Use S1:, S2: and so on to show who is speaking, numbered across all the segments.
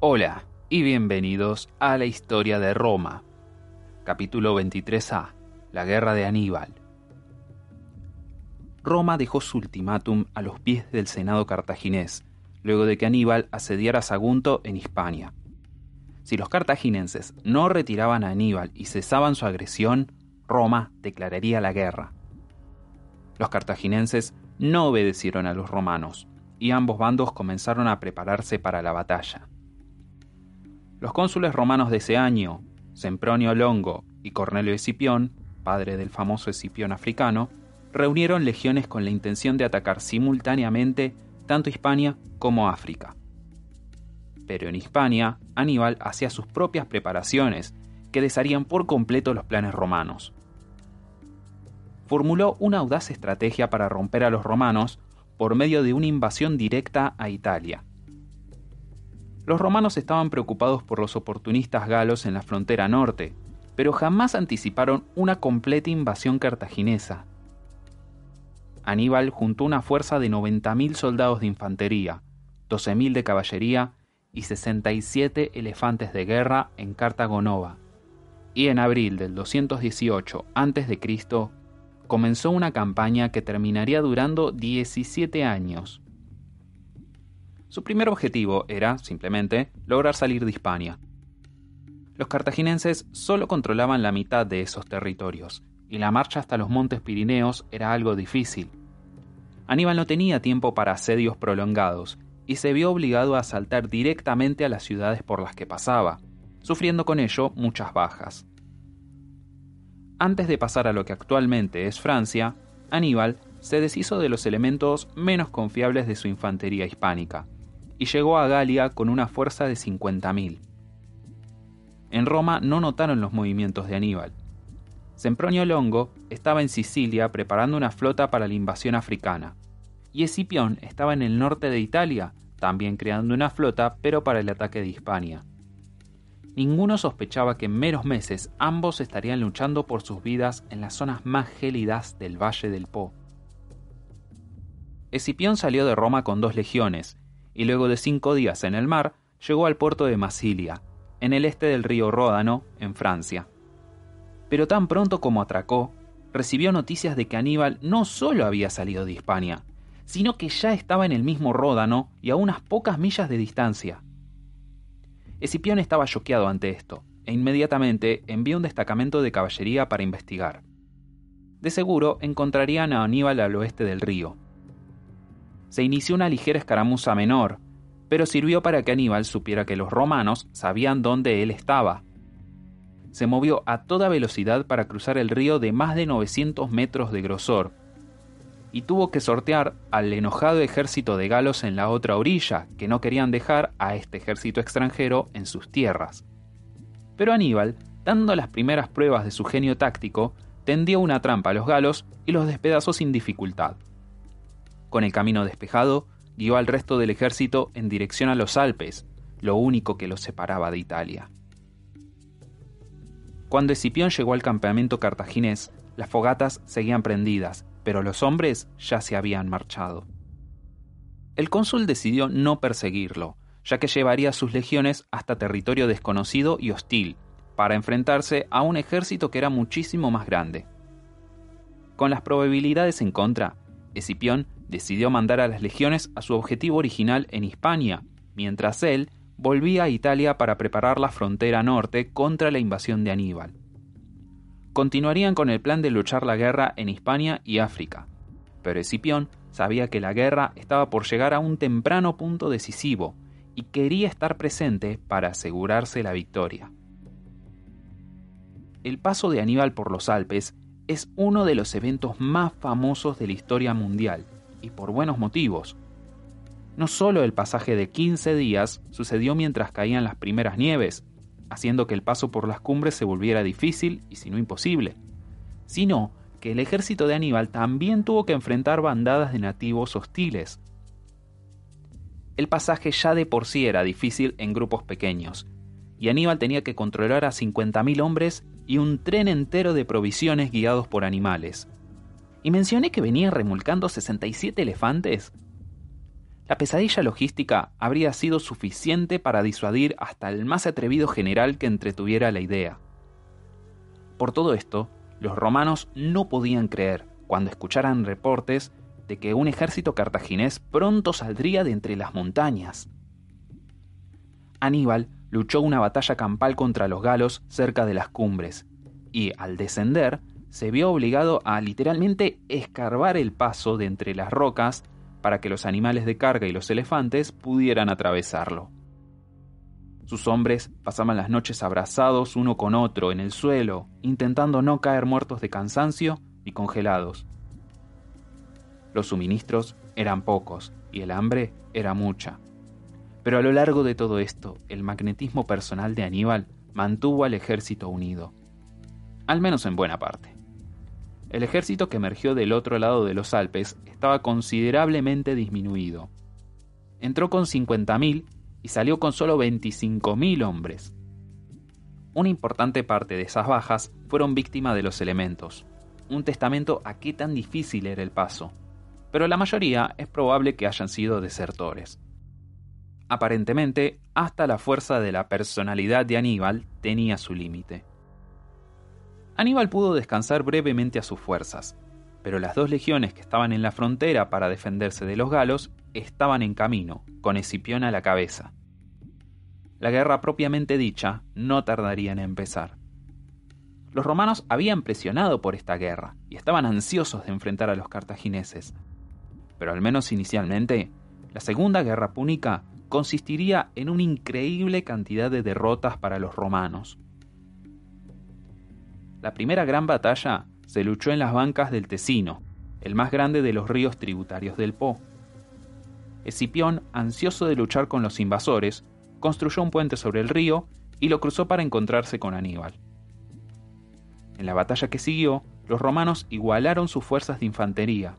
S1: Hola y bienvenidos a la historia de Roma. Capítulo 23a. La guerra de Aníbal. Roma dejó su ultimátum a los pies del Senado cartaginés, luego de que Aníbal asediara Sagunto en Hispania. Si los cartaginenses no retiraban a Aníbal y cesaban su agresión, Roma declararía la guerra. Los cartaginenses no obedecieron a los romanos, y ambos bandos comenzaron a prepararse para la batalla. Los cónsules romanos de ese año, Sempronio Longo y Cornelio Escipión, padre del famoso Escipión africano, reunieron legiones con la intención de atacar simultáneamente tanto Hispania como África. Pero en Hispania, Aníbal hacía sus propias preparaciones que desharían por completo los planes romanos. Formuló una audaz estrategia para romper a los romanos por medio de una invasión directa a Italia. Los romanos estaban preocupados por los oportunistas galos en la frontera norte, pero jamás anticiparon una completa invasión cartaginesa. Aníbal juntó una fuerza de 90.000 soldados de infantería, 12.000 de caballería y 67 elefantes de guerra en Cartago Nova, y en abril del 218 a.C. comenzó una campaña que terminaría durando 17 años. Su primer objetivo era, simplemente, lograr salir de Hispania. Los cartaginenses solo controlaban la mitad de esos territorios, y la marcha hasta los montes Pirineos era algo difícil. Aníbal no tenía tiempo para asedios prolongados, y se vio obligado a asaltar directamente a las ciudades por las que pasaba, sufriendo con ello muchas bajas. Antes de pasar a lo que actualmente es Francia, Aníbal se deshizo de los elementos menos confiables de su infantería hispánica, y llegó a Galia con una fuerza de 50.000. En Roma no notaron los movimientos de Aníbal. Sempronio Longo estaba en Sicilia preparando una flota para la invasión africana, y Escipión estaba en el norte de Italia, también creando una flota, pero para el ataque de Hispania. Ninguno sospechaba que en meros meses ambos estarían luchando por sus vidas en las zonas más gélidas del Valle del Po. Escipión salió de Roma con 2 legiones, y luego de 5 días en el mar, llegó al puerto de Masilia, en el este del río Ródano, en Francia. Pero tan pronto como atracó, recibió noticias de que Aníbal no solo había salido de Hispania, sino que ya estaba en el mismo Ródano y a unas pocas millas de distancia. Escipión estaba choqueado ante esto, e inmediatamente envió un destacamento de caballería para investigar. De seguro encontrarían a Aníbal al oeste del río. Se inició una ligera escaramuza menor, pero sirvió para que Aníbal supiera que los romanos sabían dónde él estaba. Se movió a toda velocidad para cruzar el río de más de 900 metros de grosor, y tuvo que sortear al enojado ejército de galos en la otra orilla, que no querían dejar a este ejército extranjero en sus tierras. Pero Aníbal, dando las primeras pruebas de su genio táctico, tendió una trampa a los galos y los despedazó sin dificultad. Con el camino despejado, guió al resto del ejército en dirección a los Alpes, lo único que los separaba de Italia. Cuando Escipión llegó al campamento cartaginés, las fogatas seguían prendidas, pero los hombres ya se habían marchado. El cónsul decidió no perseguirlo, ya que llevaría sus legiones hasta territorio desconocido y hostil, para enfrentarse a un ejército que era muchísimo más grande. Con las probabilidades en contra, Escipión decidió mandar a las legiones a su objetivo original en Hispania, mientras él volvía a Italia para preparar la frontera norte contra la invasión de Aníbal. Continuarían con el plan de luchar la guerra en Hispania y África, pero Escipión sabía que la guerra estaba por llegar a un temprano punto decisivo y quería estar presente para asegurarse la victoria. El paso de Aníbal por los Alpes es uno de los eventos más famosos de la historia mundial, y por buenos motivos. No solo el pasaje de 15 días sucedió mientras caían las primeras nieves, haciendo que el paso por las cumbres se volviera difícil y si no imposible, sino que el ejército de Aníbal también tuvo que enfrentar bandadas de nativos hostiles. El pasaje ya de por sí era difícil en grupos pequeños, y Aníbal tenía que controlar a 50.000 hombres y un tren entero de provisiones guiados por animales. ¿Y mencioné que venía remolcando 67 elefantes? La pesadilla logística habría sido suficiente para disuadir hasta el más atrevido general que entretuviera la idea. Por todo esto, los romanos no podían creer cuando escucharan reportes de que un ejército cartaginés pronto saldría de entre las montañas. Aníbal luchó una batalla campal contra los galos cerca de las cumbres, y al descender se vio obligado a literalmente escarbar el paso de entre las rocas para que los animales de carga y los elefantes pudieran atravesarlo. Sus hombres pasaban las noches abrazados uno con otro en el suelo, intentando no caer muertos de cansancio y congelados. Los suministros eran pocos y el hambre era mucha. Pero a lo largo de todo esto, el magnetismo personal de Aníbal mantuvo al ejército unido. Al menos en buena parte. El ejército que emergió del otro lado de los Alpes estaba considerablemente disminuido. Entró con 50.000 y salió con solo 25.000 hombres. Una importante parte de esas bajas fueron víctimas de los elementos, un testamento a qué tan difícil era el paso, pero la mayoría es probable que hayan sido desertores. Aparentemente, hasta la fuerza de la personalidad de Aníbal tenía su límite. Aníbal pudo descansar brevemente a sus fuerzas, pero las 2 legiones que estaban en la frontera para defenderse de los galos estaban en camino, con Escipión a la cabeza. La guerra propiamente dicha no tardaría en empezar. Los romanos habían presionado por esta guerra y estaban ansiosos de enfrentar a los cartagineses. Pero al menos inicialmente, la Segunda Guerra Púnica consistiría en una increíble cantidad de derrotas para los romanos. La primera gran batalla se luchó en las bancas del Tesino, el más grande de los ríos tributarios del Po. Escipión, ansioso de luchar con los invasores, construyó un puente sobre el río y lo cruzó para encontrarse con Aníbal. En la batalla que siguió, los romanos igualaron sus fuerzas de infantería,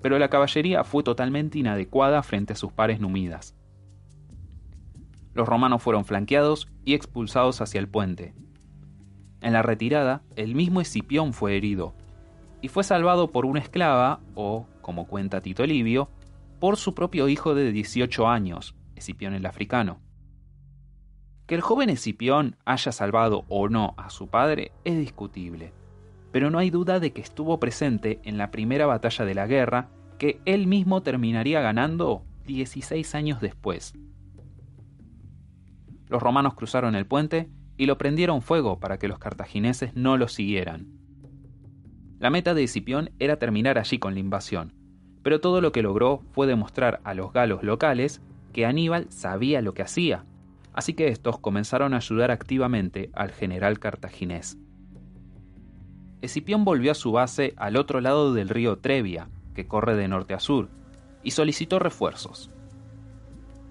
S1: pero la caballería fue totalmente inadecuada frente a sus pares númidas. Los romanos fueron flanqueados y expulsados hacia el puente. En la retirada, el mismo Escipión fue herido, y fue salvado por una esclava, o, como cuenta Tito Livio, por su propio hijo de 18 años, Escipión el africano. Que el joven Escipión haya salvado o no a su padre es discutible, pero no hay duda de que estuvo presente en la primera batalla de la guerra, que él mismo terminaría ganando 16 años después. Los romanos cruzaron el puente y lo prendieron fuego para que los cartagineses no lo siguieran. La meta de Escipión era terminar allí con la invasión, pero todo lo que logró fue demostrar a los galos locales que Aníbal sabía lo que hacía, así que estos comenzaron a ayudar activamente al general cartaginés. Escipión volvió a su base al otro lado del río Trebia, que corre de norte a sur, y solicitó refuerzos.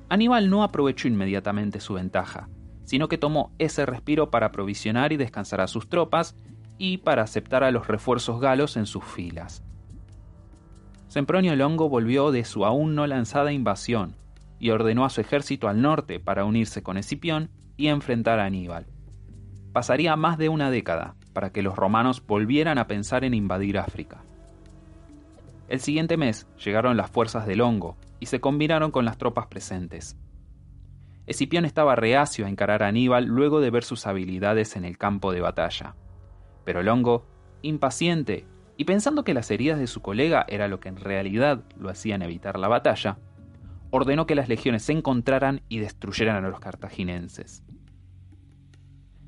S1: Aníbal no aprovechó inmediatamente su ventaja, sino que tomó ese respiro para aprovisionar y descansar a sus tropas y para aceptar a los refuerzos galos en sus filas. Sempronio Longo volvió de su aún no lanzada invasión y ordenó a su ejército al norte para unirse con Escipión y enfrentar a Aníbal. Pasaría más de una década para que los romanos volvieran a pensar en invadir África. El siguiente mes llegaron las fuerzas de Longo y se combinaron con las tropas presentes. Escipión estaba reacio a encarar a Aníbal luego de ver sus habilidades en el campo de batalla. Pero Longo, impaciente y pensando que las heridas de su colega era lo que en realidad lo hacían evitar la batalla, ordenó que las legiones se encontraran y destruyeran a los cartaginenses.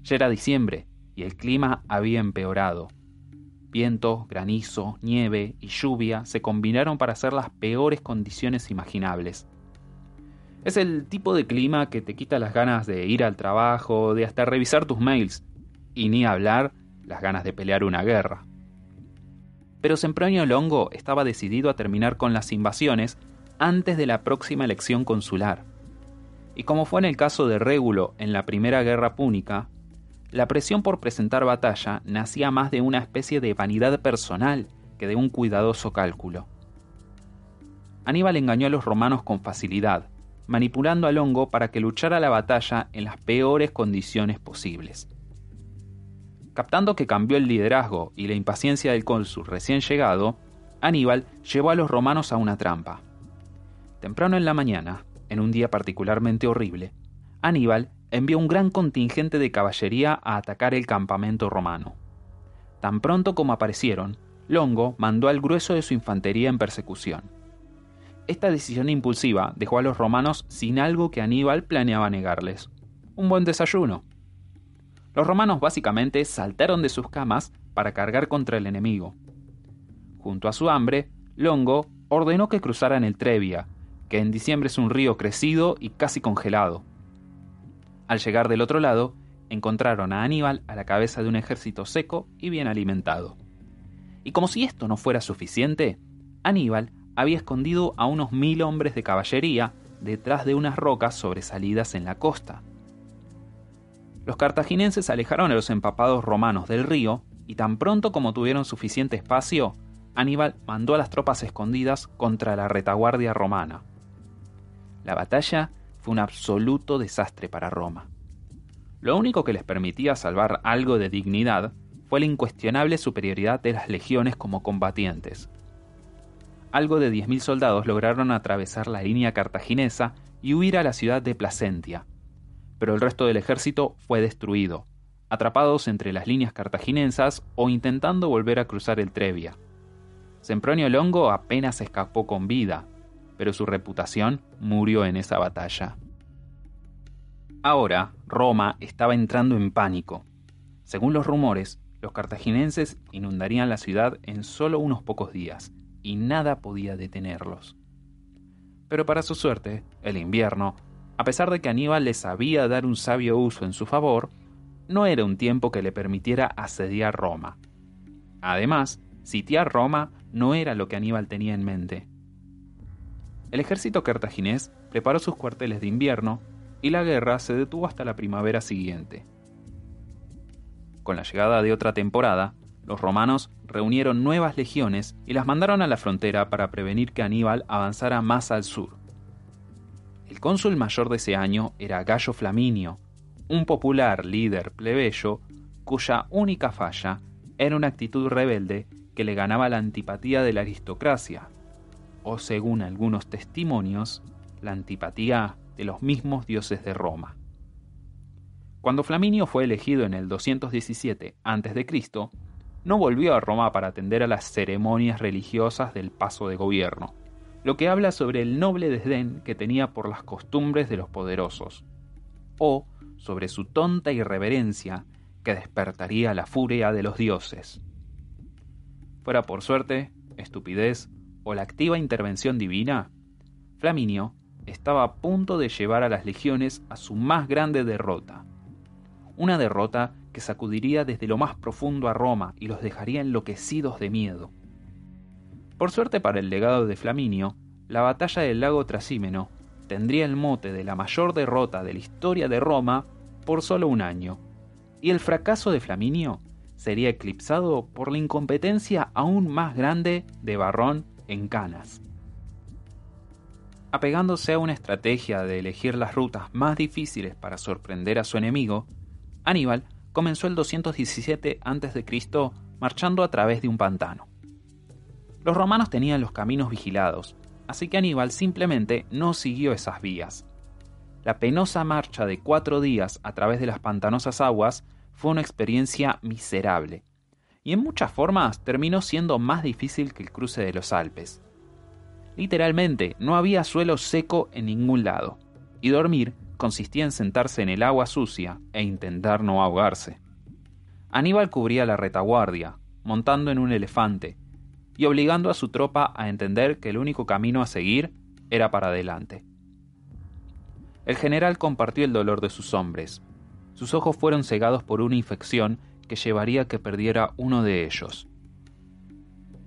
S1: Ya era diciembre y el clima había empeorado. Viento, granizo, nieve y lluvia se combinaron para hacer las peores condiciones imaginables. Es el tipo de clima que te quita las ganas de ir al trabajo, de hasta revisar tus mails, y ni hablar las ganas de pelear una guerra. Pero Sempronio Longo estaba decidido a terminar con las invasiones antes de la próxima elección consular. Y como fue en el caso de Régulo en la Primera Guerra Púnica, la presión por presentar batalla nacía más de una especie de vanidad personal que de un cuidadoso cálculo. Aníbal engañó a los romanos con facilidad, manipulando a Longo para que luchara la batalla en las peores condiciones posibles. Captando que cambió el liderazgo y la impaciencia del cónsul recién llegado, Aníbal llevó a los romanos a una trampa. Temprano en la mañana, en un día particularmente horrible, Aníbal envió un gran contingente de caballería a atacar el campamento romano. Tan pronto como aparecieron, Longo mandó al grueso de su infantería en persecución. Esta decisión impulsiva dejó a los romanos sin algo que Aníbal planeaba negarles: un buen desayuno. Los romanos básicamente saltaron de sus camas para cargar contra el enemigo. Junto a su hambre, Longo ordenó que cruzaran el Trebia, que en diciembre es un río crecido y casi congelado. Al llegar del otro lado, encontraron a Aníbal a la cabeza de un ejército seco y bien alimentado. Y como si esto no fuera suficiente, Aníbal había escondido a unos 1000 hombres de caballería detrás de unas rocas sobresalidas en la costa. Los cartaginenses alejaron a los empapados romanos del río y tan pronto como tuvieron suficiente espacio, Aníbal mandó a las tropas escondidas contra la retaguardia romana. La batalla fue un absoluto desastre para Roma. Lo único que les permitía salvar algo de dignidad fue la incuestionable superioridad de las legiones como combatientes. Algo de 10.000 soldados lograron atravesar la línea cartaginesa y huir a la ciudad de Placentia, pero el resto del ejército fue destruido, atrapados entre las líneas cartaginensas o intentando volver a cruzar el Trebia. Sempronio Longo apenas escapó con vida, pero su reputación murió en esa batalla. Ahora, Roma estaba entrando en pánico. Según los rumores, los cartaginenses inundarían la ciudad en solo unos pocos días, y nada podía detenerlos. Pero para su suerte, el invierno, a pesar de que Aníbal les sabía dar un sabio uso en su favor, no era un tiempo que le permitiera asediar Roma. Además, sitiar Roma no era lo que Aníbal tenía en mente. El ejército cartaginés preparó sus cuarteles de invierno y la guerra se detuvo hasta la primavera siguiente. Con la llegada de otra temporada, los romanos reunieron nuevas legiones y las mandaron a la frontera para prevenir que Aníbal avanzara más al sur. El cónsul mayor de ese año era Gayo Flaminio, un popular líder plebeyo cuya única falla era una actitud rebelde que le ganaba la antipatía de la aristocracia, o según algunos testimonios, la antipatía de los mismos dioses de Roma. Cuando Flaminio fue elegido en el 217 a.C., no volvió a Roma para atender a las ceremonias religiosas del paso de gobierno, lo que habla sobre el noble desdén que tenía por las costumbres de los poderosos, o sobre su tonta irreverencia que despertaría la furia de los dioses. Fuera por suerte, estupidez o la activa intervención divina, Flaminio estaba a punto de llevar a las legiones a su más grande derrota. Una derrota que sacudiría desde lo más profundo a Roma y los dejaría enloquecidos de miedo. Por suerte para el legado de Flaminio, la batalla del lago Trasímeno tendría el mote de la mayor derrota de la historia de Roma por solo un año, y el fracaso de Flaminio sería eclipsado por la incompetencia aún más grande de Varrón en Canas. Apegándose a una estrategia de elegir las rutas más difíciles para sorprender a su enemigo, Aníbal comenzó el 217 a.C. marchando a través de un pantano. Los romanos tenían los caminos vigilados, así que Aníbal simplemente no siguió esas vías. La penosa marcha de 4 días a través de las pantanosas aguas fue una experiencia miserable, y en muchas formas terminó siendo más difícil que el cruce de los Alpes. Literalmente, no había suelo seco en ningún lado, y dormir consistía en sentarse en el agua sucia e intentar no ahogarse. Aníbal cubría la retaguardia, montando en un elefante, y obligando a su tropa a entender que el único camino a seguir era para adelante. El general compartió el dolor de sus hombres. Sus ojos fueron cegados por una infección que llevaría a que perdiera uno de ellos.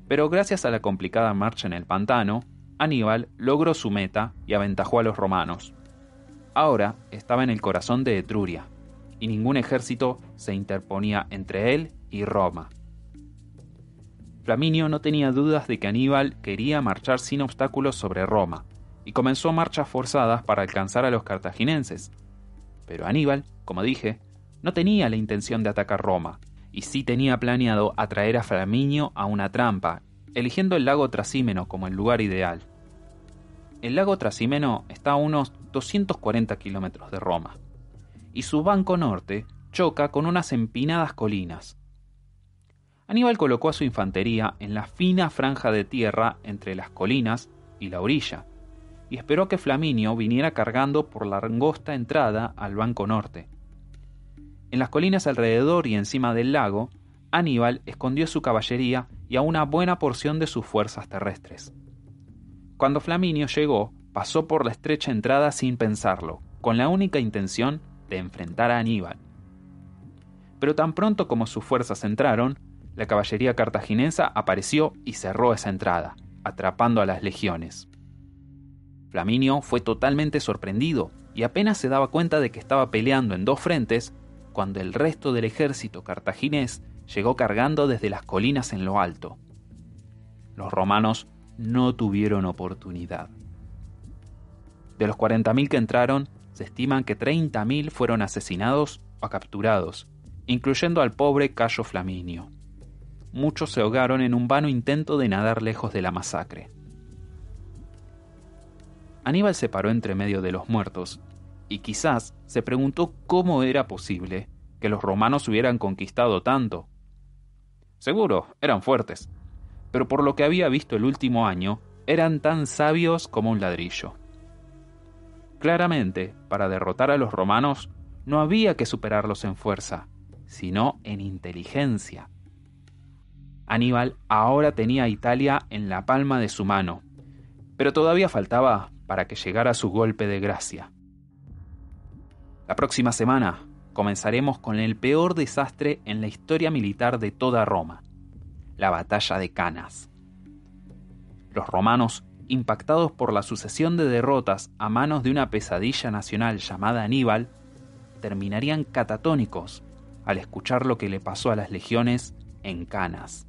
S1: Pero gracias a la complicada marcha en el pantano, Aníbal logró su meta y aventajó a los romanos. Ahora estaba en el corazón de Etruria, y ningún ejército se interponía entre él y Roma. Flaminio no tenía dudas de que Aníbal quería marchar sin obstáculos sobre Roma, y comenzó marchas forzadas para alcanzar a los cartaginenses. Pero Aníbal, como dije, no tenía la intención de atacar Roma, y sí tenía planeado atraer a Flaminio a una trampa, eligiendo el lago Trasímeno como el lugar ideal. el lago Trasimeno está a unos 240 kilómetros de Roma, y su banco norte choca con unas empinadas colinas. Aníbal colocó a su infantería en la fina franja de tierra entre las colinas y la orilla, y esperó que Flaminio viniera cargando por la angosta entrada al banco norte. En las colinas alrededor y encima del lago, Aníbal escondió su caballería y a una buena porción de sus fuerzas terrestres. Cuando Flaminio llegó, pasó por la estrecha entrada sin pensarlo, con la única intención de enfrentar a Aníbal. Pero tan pronto como sus fuerzas entraron, la caballería cartaginesa apareció y cerró esa entrada, atrapando a las legiones. Flaminio fue totalmente sorprendido y apenas se daba cuenta de que estaba peleando en dos frentes cuando el resto del ejército cartaginés llegó cargando desde las colinas en lo alto. Los romanos no tuvieron oportunidad. De los 40.000 que entraron, se estiman que 30.000 fueron asesinados o capturados, incluyendo al pobre Cayo Flaminio. Muchos se ahogaron en un vano intento de nadar lejos de la masacre. Aníbal se paró entre medio de los muertos y quizás se preguntó cómo era posible que los romanos hubieran conquistado tanto. Seguro, eran fuertes, pero por lo que había visto el último año, eran tan sabios como un ladrillo. Claramente, para derrotar a los romanos, no había que superarlos en fuerza, sino en inteligencia. Aníbal ahora tenía a Italia en la palma de su mano, pero todavía faltaba para que llegara su golpe de gracia. La próxima semana comenzaremos con el peor desastre en la historia militar de toda Roma, la batalla de Canas. Los romanos, impactados por la sucesión de derrotas a manos de una pesadilla nacional llamada Aníbal, terminarían catatónicos al escuchar lo que le pasó a las legiones en Canas.